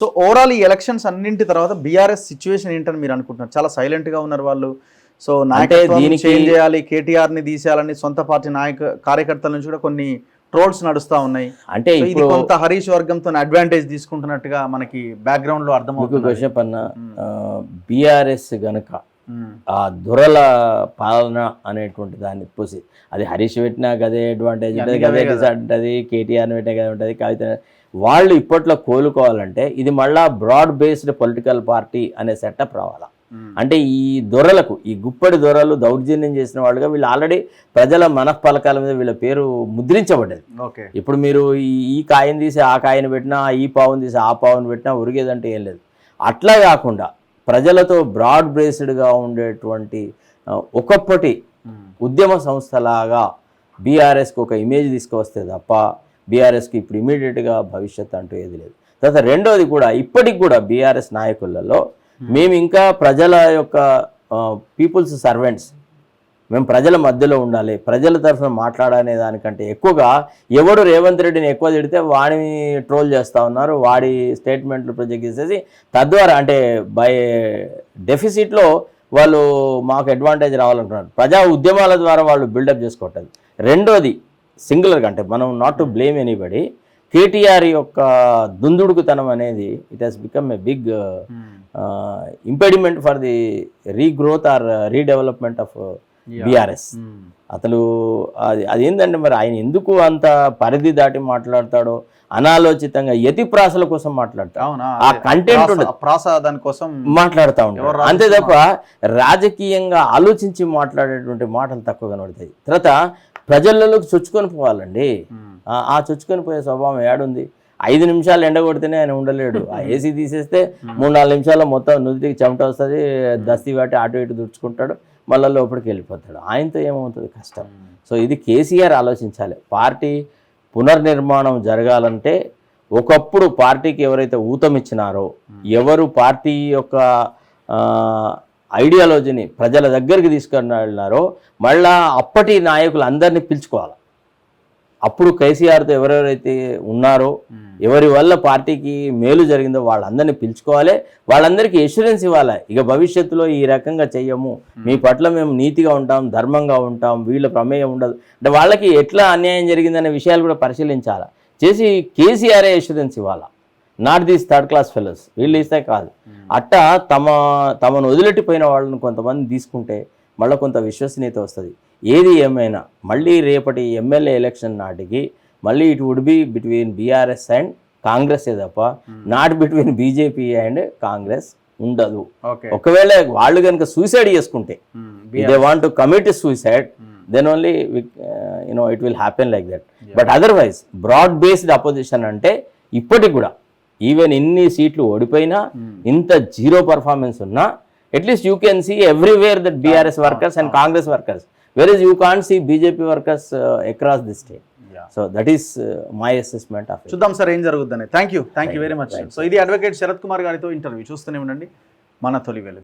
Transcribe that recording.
So overall ఈ elections అన్నింటి తర్వాత బీఆర్ఎస్ సిచ్యువేషన్ ఏంటని మీరు అనుకుంటున్నారు? చాలా సైలెంట్ గా ఉన్నారు వాళ్ళు. సో నాయకత్వం చేంజ్ చేయాలి, కేటీఆర్ ని తీసేయాలని సొంత పార్టీ కార్యకర్తల నుంచి కూడా కొన్ని ట్రోల్స్ నడుస్తా ఉన్నాయి. అంటే ఇది కొంత హరీష్ వర్గంతో అడ్వాంటేజ్ తీసుకుంటున్నట్టుగా మనకి బ్యాక్గ్రౌండ్ లో అర్థమవుతుంది. బీఆర్ఎస్ గనక ఆ దొరల పాలన అనేటువంటి దాన్ని పోసి అది హరీష్ పెట్టినా గదే అడ్వాంటేజ్ ఉంటుంది, గదే ఉంటుంది, కేటీఆర్ పెట్టినా గదే ఉంటుంది. కాకపోతే వాళ్ళు ఇప్పట్లో కోలుకోవాలంటే ఇది మళ్ళా బ్రాడ్ బేస్డ్ పొలిటికల్ పార్టీ అనే సెటప్ రావాలా. అంటే ఈ దొరలకు, ఈ గుప్పడి దొరలు దౌర్జన్యం చేసిన వాళ్ళుగా వీళ్ళు ఆల్రెడీ ప్రజల మనఃపలకాల మీద వీళ్ళ పేరు ముద్రించబడ్డది. ఇప్పుడు మీరు ఈ కాయను తీసి ఆ కాయను పెట్టినా, ఈ పావును తీసి ఆ పావును పెట్టినా ఉరిగేదంటే ఏం లేదు. అట్లా కాకుండా ప్రజలతో బ్రాడ్ బేస్డ్గా ఉండేటువంటి ఒకప్పటి ఉద్యమ సంస్థలాగా బీఆర్ఎస్కి ఒక ఇమేజ్ తీసుకువస్తే తప్ప బీఆర్ఎస్కి ఇప్పుడు ఇమీడియట్గా భవిష్యత్ అంటూ ఏది లేదు. తర్వాత రెండోది కూడా ఇప్పటికి కూడా బీఆర్ఎస్ నాయకులలో మేము ఇంకా ప్రజల యొక్క పీపుల్స్ సర్వెంట్స్, మేము ప్రజల మధ్యలో ఉండాలి, ప్రజల తరఫున మాట్లాడనే దానికంటే ఎక్కువగా ఎవడు రేవంత్ రెడ్డిని ఎక్కువ తిడితే వాడిని ట్రోల్ చేస్తూ ఉన్నారు, వాడి స్టేట్మెంట్లు ప్రొజెక్ట్ చేసేసి తద్వారా అంటే బై డెఫిసిట్లో వాళ్ళు మాకు అడ్వాంటేజ్ రావాలంటున్నారు. ప్రజా ఉద్యమాల ద్వారా వాళ్ళు బిల్డప్ చేసుకోవట్లేదు. రెండోది సింగులర్గా అంటే మనం not to blame anybody, KTR యొక్క దుందుడుకుతనం అనేది it has become a big impediment for the regrowth or redevelopment of BRS. అసలు అది ఏంటంటే మరి ఆయన ఎందుకు అంత పరిధి దాటి మాట్లాడతాడో, అనాలోచితంగా యతి ప్రాసల కోసం మాట్లాడతాడు, ఆ కంటెంట్ దాని కోసం మాట్లాడుతూ ఉంటాడు. అంతే తప్ప రాజకీయంగా ఆలోచించి మాట్లాడేటువంటి మాటలు తక్కువ కనబడతాయి. తర్వాత ప్రజలలోకి చొచ్చుకొని పోవాలండి. ఆ చొచ్చుకొని పోయే స్వభావం ఏడుంది? 5 నిమిషాలు ఎండ కొడితేనే ఆయన ఉండలేడు. ఆ ఏసీ తీసేస్తే 3-4 నిమిషాల్లో మొత్తం నుదిటికి చెమట వస్తుంది, దస్తీ వాటి అటు ఇటు దుడుచుకుంటాడు, మళ్ళీ లోపలికి వెళ్ళిపోతాడు. ఆయనతో ఏమవుతుంది? కష్టం. సో ఇది కేసీఆర్ ఆలోచించాలి. పార్టీ పునర్నిర్మాణం జరగాలంటే ఒకప్పుడు పార్టీకి ఎవరైతే ఊతమిచ్చినారో, ఎవరు పార్టీ యొక్క ఐడియాలజీని ప్రజల దగ్గరికి తీసుకొని వెళ్ళినారో మళ్ళా అప్పటి నాయకులు అందరినీ పిలుచుకోవాలి. అప్పుడు కేసీఆర్తో ఎవరెవరైతే ఉన్నారో, ఎవరి వల్ల పార్టీకి మేలు జరిగిందో వాళ్ళందరినీ పిలుచుకోవాలి, వాళ్ళందరికీ ఎష్యూరెన్స్ ఇవ్వాలి. ఇక భవిష్యత్తులో ఈ రకంగా చెయ్యము, మీ పట్ల మేము నీతిగా ఉంటాం, ధర్మంగా ఉంటాం, వీళ్ళ ప్రమేయం ఉండదు అంటే వాళ్ళకి ఎట్లా అన్యాయం జరిగిందనే విషయాలు కూడా పరిశీలించాలి. చేసి కేసీఆరే ఎష్యూరెన్స్ ఇవ్వాలి, not these third class fellows. వీళ్ళు ఇస్తే కాదు. అట్టా తమను వదిలిపెట్టిపోయిన వాళ్ళని కొంతమంది తీసుకుంటే మళ్ళీ కొంత విశ్వసనీయత వస్తుంది. ఏది ఏమైనా మళ్ళీ రేపటి ఎమ్మెల్యే ఎలక్షన్ నాటికి మళ్ళీ it would be between BRS and Congress తప్ప not between BJP and Congress ఉండదు. ఒకవేళ వాళ్ళు కనుక సూసైడ్ చేసుకుంటే, they want to commit suicide, then only it will happen like that. But otherwise broad based opposition అంటే ఇప్పటికి కూడా ఈవెన్ ఇన్ని సీట్లు ఓడిపోయినా, ఇంత జీరో పర్ఫార్మెన్స్ ఉన్నా, at least you can see everywhere that BRS workers and Congress workers, whereas you can't see BJP workers across the state. So that is my assessment of it. చూద్దాం sir ఏం జరుగుతుందని. Thank you very much. So ఇది advocate Sarath Kumar గారితో interview. చూస్తూనే ఉండండి మన తొలి వెలుగు.